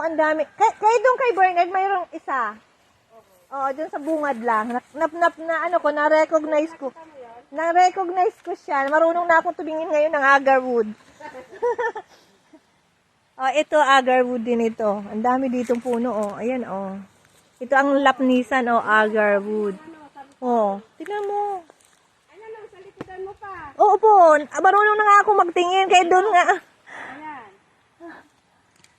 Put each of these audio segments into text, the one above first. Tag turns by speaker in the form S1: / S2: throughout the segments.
S1: ang dami. Kaya doon kay Bernard, mayroong isa. Oo, dun sa bungad lang. Na-recognize ko. Na-recognize ko siya. Marunong na akong tumingin ngayon ng agarwood. Oh, ito, agarwood din ito. Ang dami ditong puno, oh. Ayan, oh. Ito ang lapnisan, oh, agarwood. Oh, tingnan mo.
S2: Ayan o, sa likodan mo pa.
S1: Oo po, marunong na nga ako magtingin. Kaya doon nga.
S2: Ayan.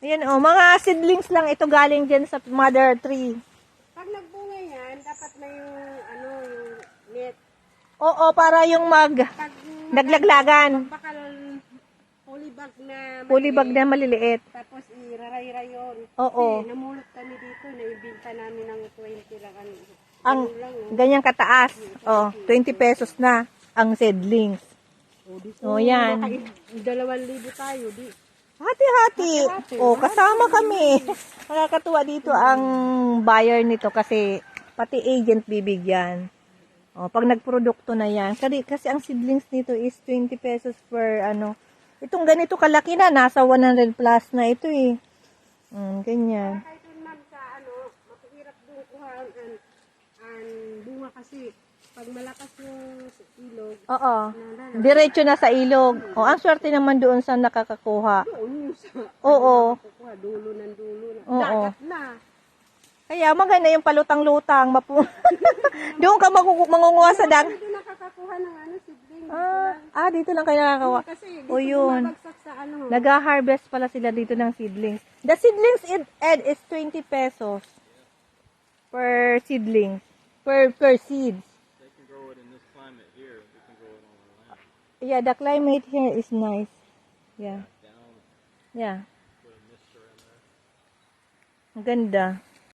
S1: Ayan, oh, mga seedlings lang ito galing dyan sa mother tree.
S2: Pag nagbunga yan, dapat may yung net.
S1: Oo, para yung
S2: Pag
S1: naglaglagan.
S2: bakal
S1: Polybag na maliliit.
S2: Tapos iraray-ray yun.
S1: Oo.
S2: Kasi namulot kami dito, naibinta namin ng 20 lang.
S1: Ang ganyang kataas. Oh, 20 pesos na ang seedlings. Oh, yan.
S2: 2,000 tayo. Di.
S1: Hati-hati. Oh, kasama kami. Nakakatuwa dito ang buyer nito kasi pati agent bibigyan. Oh, pag nagprodukto na yan. Kasi ang seedlings nito is 20 pesos per ano. Itong ganito kalaki na, nasa 100 plus na ito eh. Ganyan.
S2: Kahit yun ma'am sa mapahirap doon kuhaan ang bunga kasi pag malakas yung ilog,
S1: Oo. Diretso na sa ilog. Oh, ang swerte naman doon sa nakakakuha.
S2: doon yung sa
S1: Oo.
S2: kukuha, dulo ng dulo na.
S1: Oo.
S2: Dagat na.
S1: Kaya maganda yung palutang-lutang. Doon ka mangunguha sa dag.
S2: Hindi nakakakuha ng seedling.
S1: Dito lang kayo nakakawa.
S2: Kasi
S1: O yun.
S2: bumabagsak sa
S1: Nag-harvest pala sila dito ng seedlings. The seedlings, Ed, is 20 pesos per seedling. Per seeds.
S3: They can grow it in this climate here. We can grow it on our land.
S1: Yeah, the climate here is nice. Yeah.
S3: Down,
S1: Yeah.
S3: put a mixture in there.
S1: Ang ganda.